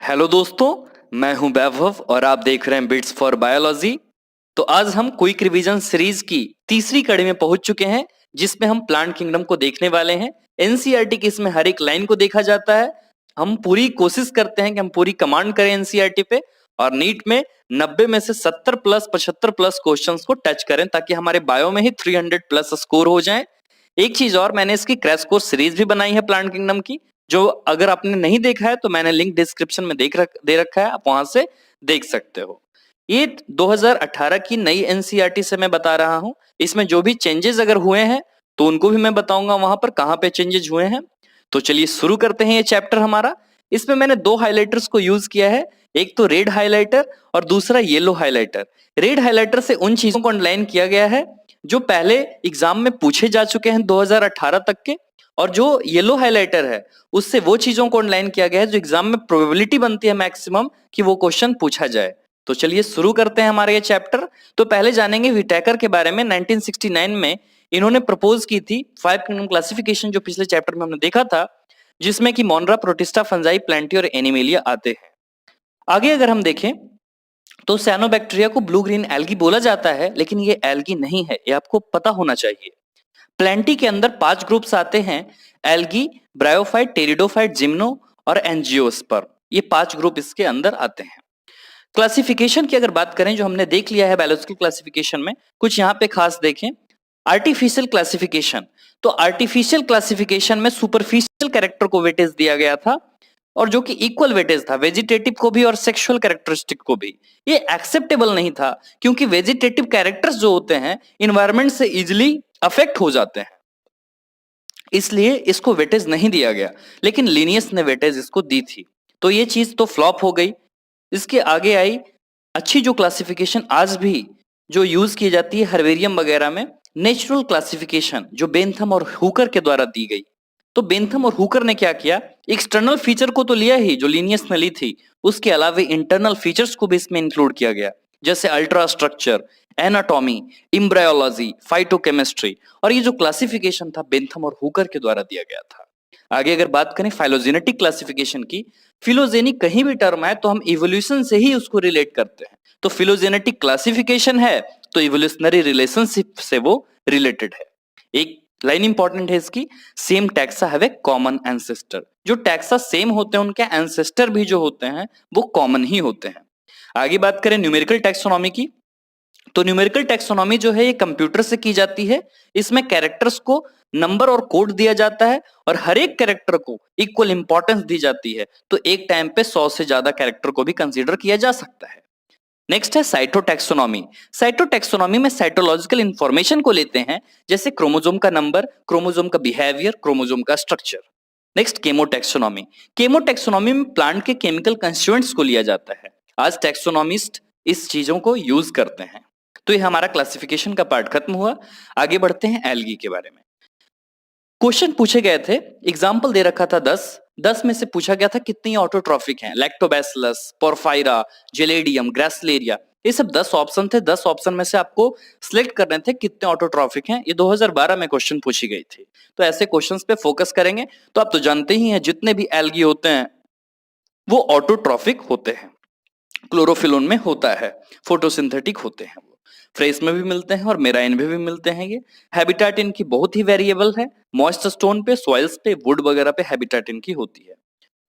Hello दोस्तों, मैं हूं वैभव और आप देख रहे हैं बिट्स फॉर बायोलॉजी। तो आज हम क्विक रिवीजन सीरीज की तीसरी कड़ी में पहुंच चुके हैं, जिसमें हम प्लांट किंगडम को देखने वाले हैं। एनसीईआरटी की इसमें हर एक लाइन को देखा जाता है। हम पूरी कोशिश करते हैं कि हम पूरी कमांड करें एनसीईआरटी पे और नीट में 90 में से 70 प्लस 75 प्लस क्वेश्चंस को टच करें, ताकि हमारे बायो में ही 300 प्लस स्कोर हो जाए। एक चीज और, मैंने इसकी क्रैश कोर्स सीरीज भी बनाई है प्लांट किंगडम की, जो अगर आपने नहीं देखा है तो मैंने लिंक डिस्क्रिप्शन में दे रखा है, आप वहां से देख सकते हो। ये 2018 की नई एनसीईआरटी से मैं बता रहा हूं। इसमें जो भी चेंजेस अगर हुए हैं तो उनको भी मैं बताऊंगा वहां पर कहां पे चेंजेस हुए हैं। तो चलिए शुरू करते हैं ये चैप्टर हमारा। इसमें मैंने दो हाइलाइटर्स को यूज किया है, एक तो रेड हाइलाइटर और दूसरा येलो हाइलाइटर। रेड हाइलाइटर से उन चीजों को अंडरलाइन किया गया है जो पहले एग्जाम में पूछे जा चुके हैं 2018 तक के, और जो येलो हाइलाइटर है उससे वो चीजों को ऑनलाइन किया गया है जो एग्जाम में प्रोबेबिलिटी बनती है मैक्सिमम कि वो क्वेश्चन पूछा जाए। तो चलिए शुरू करते हैं हमारे ये चैप्टर। तो पहले जानेंगे व्हिटेकर के बारे में। 1969 में इन्होंने प्रपोज की थी 5 किंगडम क्लासिफिकेशन, जो पिछले चैप्टर में हमने देखा था, जिसमें कि मोनरा, प्रोटिस्टा, फंजाई, प्लांटी और एनिमेलिया आते हैं। आगे अगर हम देखें तो साइनोबैक्टीरिया को ब्लू ग्रीन एल्गी बोला जाता है, लेकिन ये एल्गी नहीं है, ये आपको पता होना चाहिए। प्लेंटी के अंदर 5 ग्रुप्स आते हैं, एल्गी, ब्रायोफाइट, टेरिडोफाइट, जिम्नो और एंजियोस्पर्म। ये 5 ग्रुप इसके अंदर आते हैं। क्लासिफिकेशन की अगर बात करें, जो हमने देख लिया है बायोलॉजिकल क्लासिफिकेशन में, कुछ यहाँ पे खास देखें। आर्टिफिशियल क्लासिफिकेशन, तो आर्टिफिशियल क्लासिफिकेशन में सुपरफिशियल कैरेक्टर को वेटेज दिया गया था, और जो कि इक्वल वेटेज था वेजिटेटिव को भी और सेक्सुअल कैरेक्टरिस्टिक को भी। ये एक्सेप्टेबल नहीं था, क्योंकि वेजिटेटिव कैरेक्टर्स जो होते हैं इन्वायरमेंट से इजिली अफेक्ट हो जाते हैं, इसलिए इसको वेटेज नहीं दिया गया। लेकिन लिनियस ने वेटेज इसको दी थी, तो ये चीज तो फ्लॉप हो गई। इसके आगे आई अच्छी जो क्लासिफिकेशन आज भी जो यूज की जाती है हर्बेरियम वगैरह में, नेचुरल क्लासिफिकेशन, जो बेंथम और हुकर के द्वारा दी गई। तो बेंथम और हुकर ने क्या किया, एक्सटर्नल फीचर को तो लिया ही जो लिनियस ने ली थी, उसके अलावा इंटरनल फीचर्स को भी इसमें इंक्लूड किया गया, जैसे ultra structure, anatomy, embryology, phytochemistry. और ये जो क्लासिफिकेशन था बेंथम और हुकर के द्वारा दिया गया था। आगे अगर बात करें फाइलोजेनेटिक क्लासिफिकेशन की, फिलोजेनिक कहीं भी टर्म है तो हम इवोल्यूशन से ही उसको रिलेट करते हैं। तो फिलोजेनेटिक क्लासिफिकेशन है तो इवोल्यूशनरी रिलेशनशिप से वो रिलेटेड है। एक लाइन इंपॉर्टेंट है इसकी, same taxa have a common ancestor. जो टैक्सा सेम होते हैं उनके एंसेस्टर भी जो होते हैं वो कॉमन ही होते हैं। आगे बात करें न्यूमेरिकल टैक्सोनॉमी की, तो न्यूमेरिकल टैक्सोनॉमी जो है ये कंप्यूटर से की जाती है। इसमें कैरेक्टर्स को नंबर और कोड दिया जाता है और हर एक कैरेक्टर को इक्वल इंपॉर्टेंस दी जाती है। तो एक टाइम पे 100 से ज्यादा कैरेक्टर को भी कंसीडर किया जा सकता है। नेक्स्ट है साइटोटैक्सोनॉमी। साइटोटैक्सोनॉमी में साइटोलॉजिकल इंफॉर्मेशन को लेते हैं, जैसे क्रोमोसोम का नंबर, क्रोमोसोम का बिहेवियर, क्रोमोसोम का स्ट्रक्चर। नेक्स्ट केमोटैक्सोनॉमी। केमोटैक्सोनॉमी में प्लांट के केमिकल कंस्टिट्यूएंट्स को लिया जाता है। आज टैक्सोनॉमिस्ट इस चीजों को यूज करते हैं। तो ये हमारा क्लासिफिकेशन का पार्ट खत्म हुआ। आगे बढ़ते हैं एल्गी के बारे में। क्वेश्चन पूछे गए थे, एग्जाम्पल दे रखा था 10 में से पूछा गया था कितनी ऑटोट्रॉफिक हैं, लैक्टोबैसिलस, पोरफायरा, जेलेडियम, ग्रासलेरिया। ये सब 10 ऑप्शन थे। 10 ऑप्शन में से आपको सिलेक्ट करने थे कितने ऑटोट्रॉफिक हैं। ये 2012 में क्वेश्चन पूछी गई थी। तो ऐसे क्वेश्चंस पे फोकस करेंगे। तो आप तो जानते ही हैं जितने भी एल्गी होते हैं वो ऑटोट्रॉफिक होते हैं, क्लोरोफिल में होता है, फोटोसिंथेटिक होते हैं, वो फ्रेश में भी मिलते हैं और मेराइन में भी मिलते हैं। ये हैबिटेट इनकी बहुत ही वेरिएबल है, मॉइस्ट स्टोन पे, सॉइल्स पे, वुड वगैरह पे हैबिटेट इनकी होती है।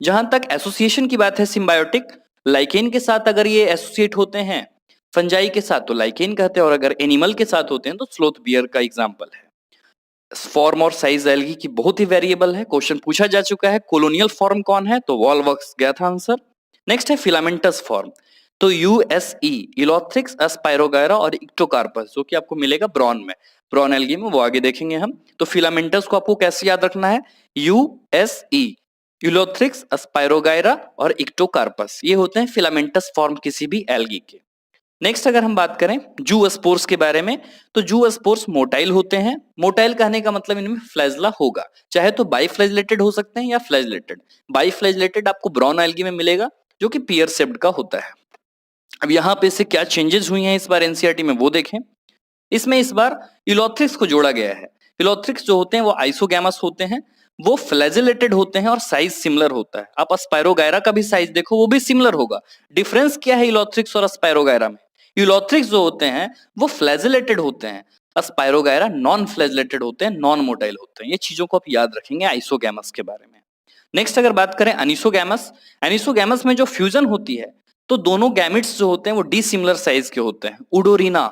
जहां तक एसोसिएशन की बात है, सिम्बायोटिक, लाइकेन के साथ अगर ये एसोसिएट होते हैं, फंजाई के साथ तो लाइकेन कहते हैं, और अगर एनिमल के साथ होते हैं तो स्लोथ बियर का एग्जाम्पल है। फॉर्म और साइज एल्गी की बहुत ही वेरिएबल है, क्वेश्चन पूछा जा चुका है। कोलोनियल फॉर्म कौन है, तो वॉलवॉक्स गया था आंसर। नेक्स्ट है फिलामेंटस फॉर्म, तो यूएसई, इलोथ्रिक्स, स्पाइरोगायरा और इक्टोकार्पस, जो कि आपको मिलेगा ब्रॉन में, ब्रॉन एल्गी में, वो आगे देखेंगे हम। तो फिलामेंटस को आपको कैसे याद रखना है, यूएसई, इलोथ्रिक्स, स्पाइरोगायरा और इक्टोकार्पस, ये होते हैं फिलामेंटस फॉर्म किसी भी एल्गी के। नेक्स्ट अगर हम बात करें जूस्पोर्स के बारे में, तो जूस्पोर्स मोटाइल होते हैं। मोटाइल कहने का मतलब इनमें फ्लैजला होगा, चाहे तो बाइफ्लैजलेटेड हो सकते हैं या फ्लैजलेटेड। बाइफ्लैजलेटेड आपको ब्राउन एल्गी में मिलेगा, जो कि पियर शेप्ड का होता है। अब यहाँ पे से क्या चेंजेस हुई हैं इस बार एनसीईआरटी में वो देखें। इसमें इस बार इलोथ्रिक्स को जोड़ा गया है। इलोथ्रिक्स जो होते हैं वो आइसोगैमस होते हैं, वो फ्लैजिलेटेड होते हैं और साइज सिमिलर होता है। आप स्पायरोगायरा का भी साइज देखो, वो भी सिमिलर होगा। डिफरेंस क्या है इलोथ्रिक्स और स्पायरोगायरा में? इलोथ्रिक्स जो होते हैं वो फ्लैजिलेटेड होते हैं, स्पायरोगायरा नॉन फ्लैजिलेटेड होते हैं, नॉन मोटाइल होते हैं। ये चीजों को आप याद रखेंगे आइसोगैमस के बारे में। नेक्स्ट अगर बात करें अनिसोगैमस, एनिसोगैमस में जो फ्यूजन होती है तो दोनों गैमेट्स जो होते हैं वो डिसिमिलर साइज के होते हैं। उडोरिना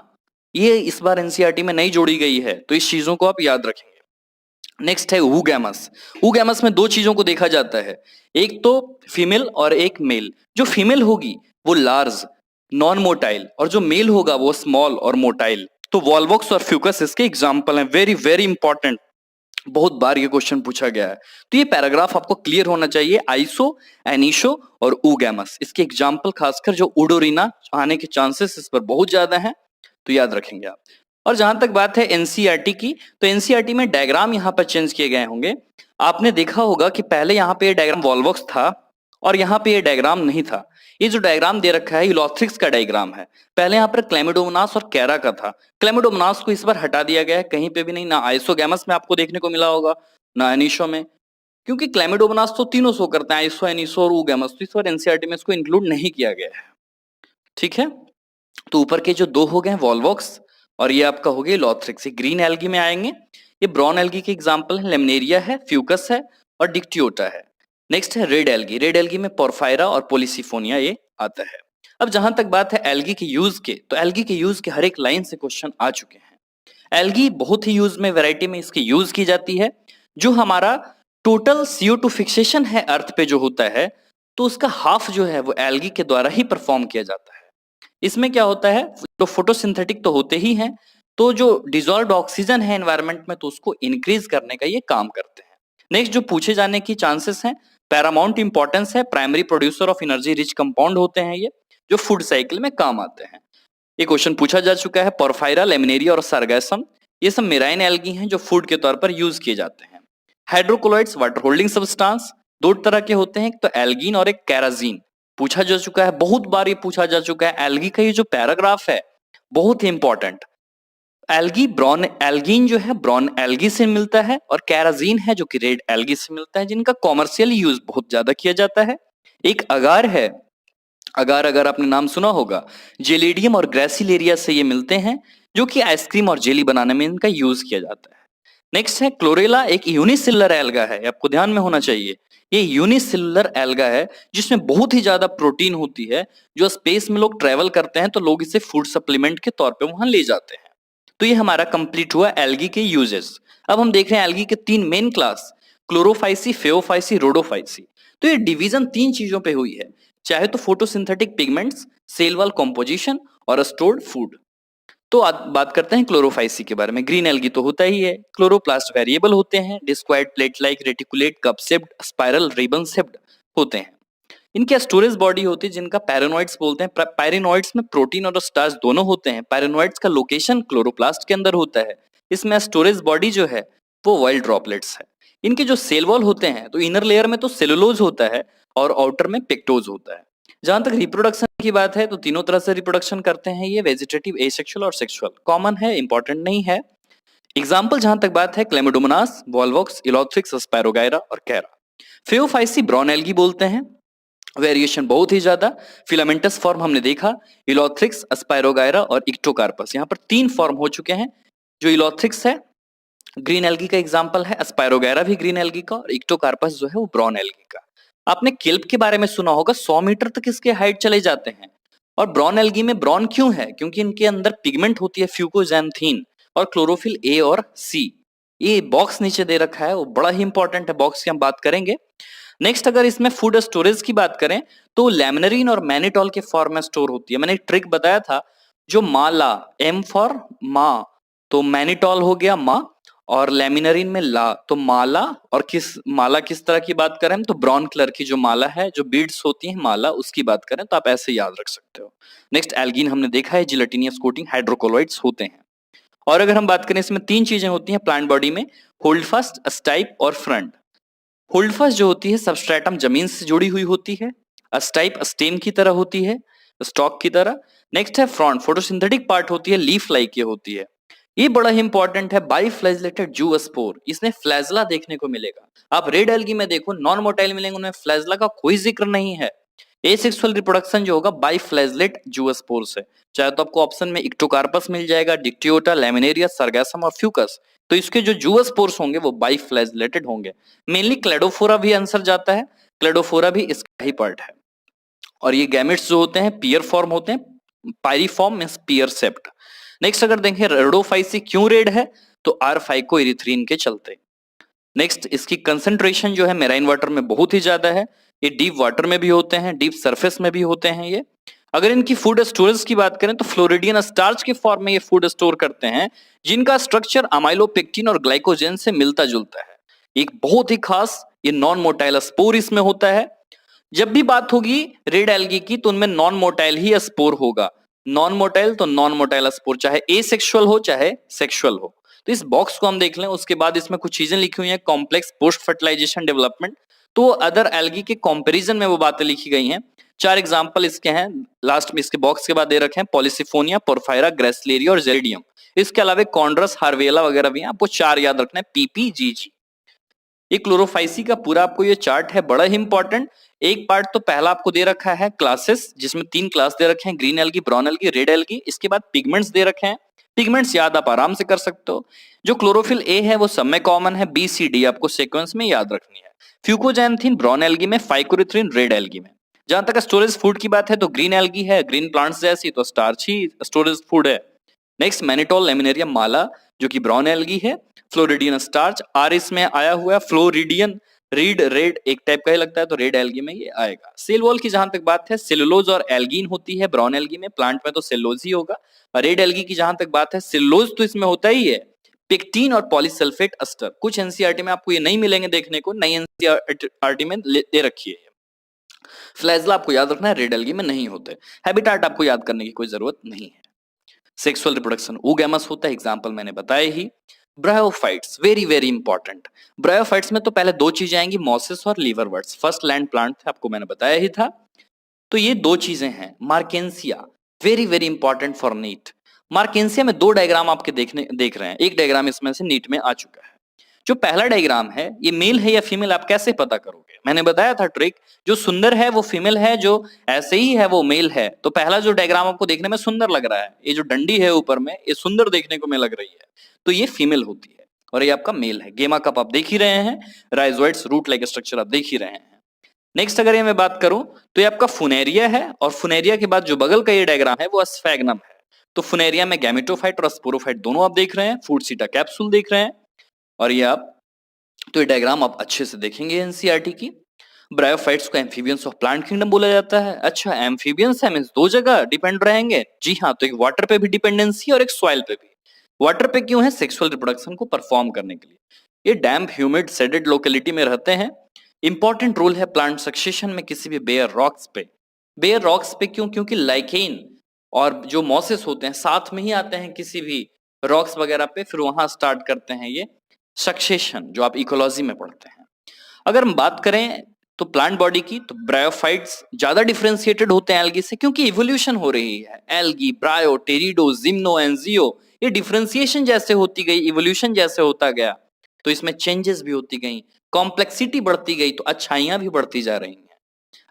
ये इस बार एनसीईआरटी में नहीं जोड़ी गई है, तो इस चीजों को आप याद रखेंगे। नेक्स्ट है ऊगैमस। ऊगैमस में दो चीजों को देखा जाता है, एक तो फीमेल और एक मेल। जो फीमेल होगी वो लार्ज नॉन मोटाइल और जो मेल होगा वो स्मॉल और मोटाइल। तो वॉल्वॉक्स और फ्यूकस इसके एग्जाम्पल हैं। वेरी वेरी इंपॉर्टेंट, बहुत बार ये क्वेश्चन पूछा गया है, तो ये पैराग्राफ आपको क्लियर होना चाहिए। आइसो, एनिशो और ऊगैमस, इसके एग्जाम्पल खासकर जो उडोरिना आने के चांसेस इस पर बहुत ज्यादा हैं, तो याद रखेंगे आप। और जहां तक बात है एनसीईआरटी की, तो एनसीईआरटी में डायग्राम यहां पर चेंज किए गए होंगे। आपने देखा होगा कि पहले यहां पे डायग्राम वॉल्वॉक्स था और यहां पे ये डायग्राम नहीं था। ये जो डायग्राम दे रखा है इलोथ्रिक्स का डायग्राम है। पहले यहाँ पर क्लेमिडोमोनास और कैरा का था। क्लेमिडोमोनास को इस बार हटा दिया गया है, कहीं पे भी नहीं, ना आइसोगैमस में आपको देखने को मिला होगा ना एनिशो में, क्योंकि क्लेमिडोमोनास तो तीनों शो करते हैं, आइसो, एनिसो और ऊगैमस, तो इस बार एनसीईआरटी में इसको इंक्लूड नहीं किया गया है। ठीक है, तो ऊपर के जो दो हो गए वॉल्वॉक्स और ये आपका हो गया इलोथ्रिक्स, ये ग्रीन एल्गी में आएंगे। ये ब्राउन एल्गी के एग्जांपल है, लेमनेरिया है, फ्यूकस है और डिक्टियोटा है। नेक्स्ट है रेड एल्गी। रेड एल्गी में पोरफायरा और पोलिसिफोनिया ये आता है। अब जहां तक बात है एल्गी के यूज के, तो एल्गी के यूज के हर एक लाइन से क्वेश्चन आ चुके हैं। एल्गी बहुत ही यूज में वैरायटी में इसकी यूज की जाती है। जो हमारा टोटल CO2 फिक्सेशन है अर्थ पे जो होता है, तो उसका हाफ जो है वो एल्गी के द्वारा ही परफॉर्म किया जाता है। इसमें क्या होता है, तो फोटोसिंथेटिक तो होते ही हैं, तो जो डिजॉल्व्ड ऑक्सीजन है एनवायरनमेंट में तो उसको इंक्रीज करने का ये काम करते हैं। नेक्स्ट जो पूछे जाने की चांसेस हैं, पैरामाउंट इंपॉर्टेंस है, primary producer of energy rich compound होते हैं ये, जो फूड साइकिल में काम आते हैं। ये क्वेश्चन पूछा जा चुका है। पोरफायरा, लेमिनेरिया और सार्गैसम ये सब मेराइन एल्गी हैं जो फूड के तौर पर यूज किए जाते हैं। हाइड्रोकोलॉइड्स वाटर होल्डिंग सब्सटेंस दो तरह के होते हैं, एक तो एल्गीन और एक कैराजीन। पूछा जा चुका है, बहुत बार ये पूछा जा चुका है। एल्गी का ये जो पैराग्राफ है बहुत ही इंपॉर्टेंट। एल्गी ब्राउन एल्गीन जो है ब्राउन एल्गी से मिलता है और कैराजीन है जो कि रेड एल्गी से मिलता है, जिनका कॉमर्शियल यूज बहुत ज्यादा किया जाता है। एक अगार है, अगार अगर आपने नाम सुना होगा, जेलिडियम और ग्रेसिलेरिया से ये मिलते हैं, जो कि आइसक्रीम और जेली बनाने में इनका यूज किया जाता है। नेक्स्ट है क्लोरेला, एक यूनिसेलुलर एल्गा है, आपको ध्यान में होना चाहिए। ये यूनिसेलुलर एल्गा है जिसमें बहुत ही ज्यादा प्रोटीन होती है। जो स्पेस में लोग ट्रेवल करते हैं तो लोग इसे फूड सप्लीमेंट के तौर पे वहां ले जाते हैं। तो ये हमारा कंप्लीट हुआ एल्गी के यूजेस। अब हम देख रहे हैं एल्गी के तीन मेन क्लास, क्लोरोफाइसी, फेओफाइसी, रोडोफाइसी। तो ये डिवीजन तीन चीजों पे हुई है, चाहे तो photosynthetic pigments, cell wall composition और स्टोर्ड फूड। तो बात करते हैं क्लोरोफाइसी के बारे में। ग्रीन एल्गी तो होता ही है। क्लोरोप्लास्ट वेरिएबल होते हैं, discoid plate like reticulate cup shaped spiral ribbon shaped होते हैं। इनके स्टोरेज बॉडी होती है जिनका पैरानोइड्स बोलते हैं। पैरानोइड्स में प्रोटीन और स्टार्च दोनों होते हैं। पैरानोइड्स का लोकेशन क्लोरोप्लास्ट के अंदर होता है। इसमें स्टोरेज बॉडी जो है वो ऑयल ड्रॉपलेट्स है। इनके जो सेल वॉल होते हैं तो इनर लेयर में तो सेलुलोज होता है और आउटर में पेक्टोज होता है। जहां तक रिप्रोडक्शन की बात है तो तीनों तरह से रिप्रोडक्शन करते हैं ये, वेजिटेटिव, एसेक्सुअल और सेक्सुअल। कॉमन है, इंपॉर्टेंट नहीं है। एग्जाम्पल जहां तक बात है, क्लेमिडोमोनास, वॉल्वॉक्स, इलोथ्रिक्स, स्पायरोगायरा और कैरा। फेओफाइसी ब्राउन एल्गी बोलते हैं, वेरिएशन बहुत ही ज्यादा। फिलामेंटस फॉर्म हमने देखा, इलोथ्रिक्स, स्पायरोगायरा और इक्टोकार्पस। यहाँ पर तीन फॉर्म हो चुके हैं। जो इलोथ्रिक्स है ग्रीन एल्गी का एग्जांपल है, स्पायरोगायरा भी ग्रीन एल्गी का और इक्टोकार्पस जो है वो ब्राउन एल्गी का। आपने केल्प के बारे में सुना होगा, 100 मीटर तक इसके हाइट चले जाते हैं। और ब्राउन एल्गी में ब्राउन क्यों है, क्योंकि इनके अंदर पिगमेंट होती है फ्यूकोजैंथीन और क्लोरोफिल ए और सी। ये बॉक्स नीचे दे रखा है, वो बड़ा ही इंपॉर्टेंट है, बॉक्स की हम बात करेंगे। नेक्स्ट अगर इसमें फूड स्टोरेज की बात करें तो लैमिनरीन और मैनिटॉल के फॉर्म में स्टोर होती है। मैंने एक ट्रिक बताया था, जो माला, एम फॉर माँ, तो मैनिटॉल हो गया माँ, और लैमिनरीन में ला, तो माला। और माला किस तरह की बात करें तो ब्राउन कलर की जो माला है, जो बीड्स होती है माला, उसकी बात करें तो आप ऐसे याद रख सकते हो। नेक्स्ट एल्गीन हमने देखा है, जिलेटिनियस कोटिंग, हाइड्रोकोलॉइड्स होते हैं। और अगर हम बात करें इसमें तीन चीजें होती हैं प्लांट बॉडी में, होल्ड फास्ट, स्टाइप और फ्रंट। होल्ड फास्ट जो होती है सबस्ट्रेटम जमीन से जुड़ी हुई होती है, स्टाइप स्टेम की तरह होती है, स्टॉक की तरह। नेक्स्ट है फ्रंट, फोटोसिंथेटिक पार्ट होती है, लीफ लाइक ये होती है। ये बड़ा ही इंपॉर्टेंट है, बाइफ्लैजेलेटेड जूस्पोर, इसमें फ्लैजला देखने को मिलेगा। आप रेड एल्गी में देखो नॉन मोटाइल मिलेंगे, उनमें फ्लैजला का कोई जिक्र नहीं है। एसेक्सुअल रिप्रोडक्शन जो होगा बाइफ्लैजलेट जूस्पोर से, चाहे तो आपको ऑप्शन में इक्टोकार्पस मिल जाएगा, डिक्टियोटा, लैमिनेरिया, सरगैसम और फ्यूकस, तो इसके जो जूस्पोर्स होंगे वो बाइफ्लैजलेटेड होंगे। मेनली क्लेडोफोरा भी आंसर जाता है, क्लेडोफोरा भी इसका ही पार्ट है। और ये गैमेट्स जो होते हैं पियर फॉर्म होते हैं, पायरिफॉर्म मींस पियर सेप्ट। नेक्स्ट अगर देखें रेडोफाइसी क्यों रेड है, तो आर फाइकोइरिथ्रीन के चलते। नेक्स्ट इसकी कंसंट्रेशन जो है मेराइन वाटर में बहुत ही ज्यादा है, ये डीप वाटर में भी होते हैं, डीप सरफेस में भी होते हैं ये। अगर इनकी फूड स्टोरेज की बात करें तो फ्लोरिडियन स्टार्च के फॉर्म में ये फूड स्टोर करते हैं, जिनका स्ट्रक्चर अमाइलोपेक्टिन और ग्लाइकोजेन से मिलता जुलता है। एक बहुत ही खास ये नॉन मोटाइल स्पोर इसमें होता है। जब भी बात होगी रेड एल्गी की तो उनमें नॉन मोटाइल ही स्पोर होगा, नॉन मोटाइल तो नॉन मोटाइल स्पोर, चाहे एसेक्सुअल हो चाहे सेक्सुअल हो। तो इस बॉक्स को हम देख लें, उसके बाद इसमें कुछ चीजें लिखी हुई हैं, कॉम्प्लेक्स पोस्ट फर्टिलाइजेशन डेवलपमेंट, तो अदर एल्गी के कंपैरिजन में वो बातें लिखी गई हैं। 4 एग्जांपल इसके हैं, लास्ट में इसके बॉक्स के बाद दे रखे हैं, पॉलिसिफोनिया, पोरफायरा, ग्रेसलेरिया और जेरिडियम। इसके अलावा कॉन्ड्रस, हार्वेला वगैरह भी हैं, आपको 4 याद रखना है, पीपीजीजी। ये क्लोरोफाइसी का पूरा आपको ये चार्ट है, बड़ा ही इंपॉर्टेंट। एक पार्ट तो पहला आपको दे रखा है क्लासेस, जिसमें 3 क्लास दे रखे हैं, green algae, brown algae, red algae. इसके बाद पिगमेंट्स दे रखे हैं, पिगमेंट्स याद आप आराम से कर सकते हो। जो क्लोरोफिल ए है वो सब में कॉमन है, बी सी डी आपको सीक्वेंस में याद रखनी है। फ्यूकोजैंथीन ब्राउन एल्गी में, फाइकोरिथ्रिन रेड एल्गी में। जहां तक स्टोरेज फूड की बात है तो ग्रीन एल्गी है, ग्रीन प्लांट्स जैसी, तो स्टार्च ही स्टोरेज फूड है। नेक्स्ट मैनिटोल लेमिनेरिया माला, जो कि ब्राउन एल्गी है। फ्लोरिडियन स्टार्च, आर इसमें आया हुआ है, फ्लोरिडियन रीड रेड एक टाइप का ही लगता है, तो रेड एल्गी में ये आएगा। सेल वॉल की जहां तक बात है, सेलुलोज और एल्गीन होती है ब्राउन एल्गी में, प्लांट में तो सेलुलोज ही होगा। और रेड एल्गी की जहां तक बात है, सेलुलोज तो इसमें होता ही है, पेक्टिन और पॉलीसल्फेट अस्टर। कुछ एनसीईआरटी में आपको ये नहीं मिलेंगे देखने को, नई एनसीईआरटी में दे रखी है। फ्लैजला आपको याद रखना है, रेड एल्गी में नहीं होते। हैबिटाट आपको याद करने की कोई जरूरत नहीं है। सेक्सुअल रिप्रोडक्शन ओगैमस होता है, एग्जांपल मैंने बताया ही। Bryophytes very very important. Bryophytes में तो पहले 2 चीजें आएंगी, मॉसेस और लीवरवर्ट्स। फर्स्ट लैंड प्लांट थे, आपको मैंने बताया ही था। तो ये 2 चीजें हैं। Marchantia very very important for NEET. Marchantia में 2 डायग्राम आपके देख रहे हैं, एक डायग्राम इसमें से नीट में आ चुका है। जो पहला डायग्राम है ये मेल है या फीमेल, आप कैसे पता करोगे? मैंने बताया था ट्रिक, जो सुंदर है वो फीमेल है, जो ऐसे ही है वो मेल है। तो पहला जो डायग्राम आपको देखने में सुंदर लग रहा है, ये जो डंडी है ऊपर में, ये सुंदर देखने को में लग रही है, तो ये फीमेल होती है और ये आपका मेल है। गेमा कप आप देख ही रहे हैं, राइजोइड्स रूट लाइक स्ट्रक्चर आप देख ही रहे हैं। नेक्स्ट अगर ये मैं बात करूं तो ये आपका फुनेरिया है, और फुनेरिया के बाद जो बगल का ये डायग्राम है वो स्फैग्नम है। तो फुनेरिया में गैमेटोफाइट और स्पोरोफाइट दोनों आप देख रहे हैं, फूड सीटा कैप्सूल देख रहे हैं, और ये आप, तो ये डायग्राम आप अच्छे से देखेंगे एनसीईआरटी की। ब्रायोफाइट्स को एम्फीबियंस ऑफ प्लांट किंगडम बोला जाता है। अच्छा, एम्फीबियंस है मींस 2 जगह डिपेंड रहेंगे? जी हाँ, तो एक वाटर पे भी डिपेंडेंसी और एक सॉइल पे भी। वाटर पे क्यों है? सेक्सुअल रिप्रोडक्शन को परफॉर्म करने के लिए। ये डैम्प, ह्यूमिड, सेडेड लोकेलिटी में रहते हैं। इंपॉर्टेंट रोल है प्लांट सक्सेशन में किसी भी बेयर रॉक्स पे। बेयर रॉक्स पे क्यों? क्योंकि लाइकेन और जो मॉसेस होते हैं साथ में ही आते हैं किसी भी रॉक्स वगैरह पे, फिर वहां स्टार्ट करते हैं ये सक्सेशन, जो आप इकोलॉजी में पढ़ते हैं। अगर हम बात करें तो प्लांट बॉडी की, तो ब्रायोफाइट्स ज्यादा डिफरेंशिएटेड होते हैं एल्गी से, क्योंकि इवोल्यूशन हो रही है। एल्गी, ब्रायो, टेरिडो, जिम्नो, एंजियो, ये डिफरेंशिएशन जैसे होती गई, इवोल्यूशन जैसे होता गया, तो इसमें चेंजेस भी होती गई, कॉम्प्लेक्सिटी बढ़ती गई, तो अच्छाइयां भी बढ़ती जा रही हैं।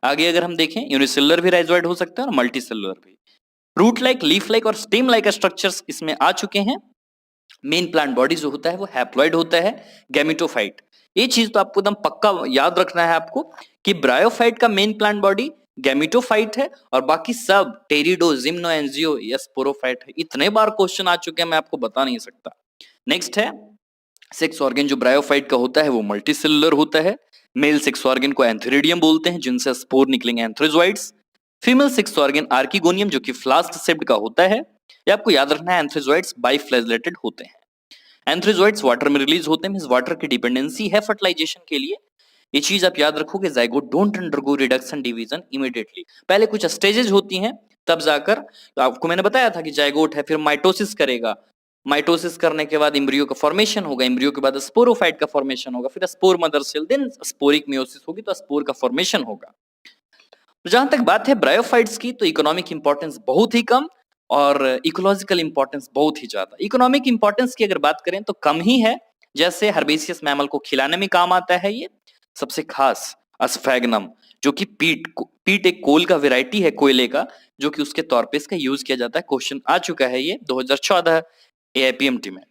आगे अगर हम देखें, यूनिसेलुलर भी राइजोइड हो सकता है और मल्टीसेलुलर भी। रूट लाइक, लीफ लाइक और स्टेम लाइक स्ट्रक्चर्स इसमें आ चुके हैं। मेन प्लांट बॉडी जो होता है वो हैप्लॉइड होता है, गैमेटोफाइट। ये चीज तो आपको एकदम पक्का याद रखना है आपको कि ब्रायोफाइट का मेन प्लांट बॉडी गैमेटोफाइट है और बाकी सब टेरिडो, जिम्नो, एंजियो या स्पोरोफाइट है। इतने बार क्वेश्चन आ चुके हैं, मैं आपको बता नहीं सकता। नेक्स्ट है सेक्स ऑर्गन, जो ब्रायोफाइट का होता है वो मल्टीसेलुलर होता है। मेल सेक्स ऑर्गन को एंथेरिडियम बोलते हैं, जिनसे स्पोर निकलेंगे एंथ्रेजोइड्स। फीमेल सेक्स ऑर्गन आर्किगोनियम, जो कि फ्लास्क शेप्ड का होता है। ये आपको याद रखना है, एंथ्रेजोइड्स बाइफ्लैजेलेटेड होते हैं। एंथ्रेजोइड्स वाटर में रिलीज होते हैं, मींस वाटर की डिपेंडेंसी है फर्टिलाइजेशन के लिए। ये चीज आप याद रखोगे, zygote don't undergo reduction division immediately, पहले कुछ स्टेजेस होती हैं, तब जाकर, तो आपको मैंने बताया था कि जाइगोट है, फिर माइटोसिस करेगा, माइटोसिस करने के बाद एम्ब्रियो का फॉर्मेशन होगा, एम्ब्रियो के बाद स्पोरोफाइट का फॉर्मेशन होगा, फिर spore mother cell, then sporic meiosis होगी, तो स्पोर का फॉर्मेशन होगा। तो जहां तक बात है ब्रायोफाइट्स की, तो इकोनॉमिक इंपॉर्टेंस बहुत ही कम, और इकोलॉजिकल इंपॉर्टेंस बहुत ही ज्यादा। इकोनॉमिक इंपॉर्टेंस की अगर बात करें तो कम ही है, जैसे हर्बेसियस मैमल को खिलाने में काम आता है ये। सबसे खास अस्फेगनम, जो कि पीट एक कोल का वेराइटी है कोयले का, जो कि उसके तौर पे इसका यूज किया जाता है। क्वेश्चन आ चुका है ये 2014 एआईपीएमटी में।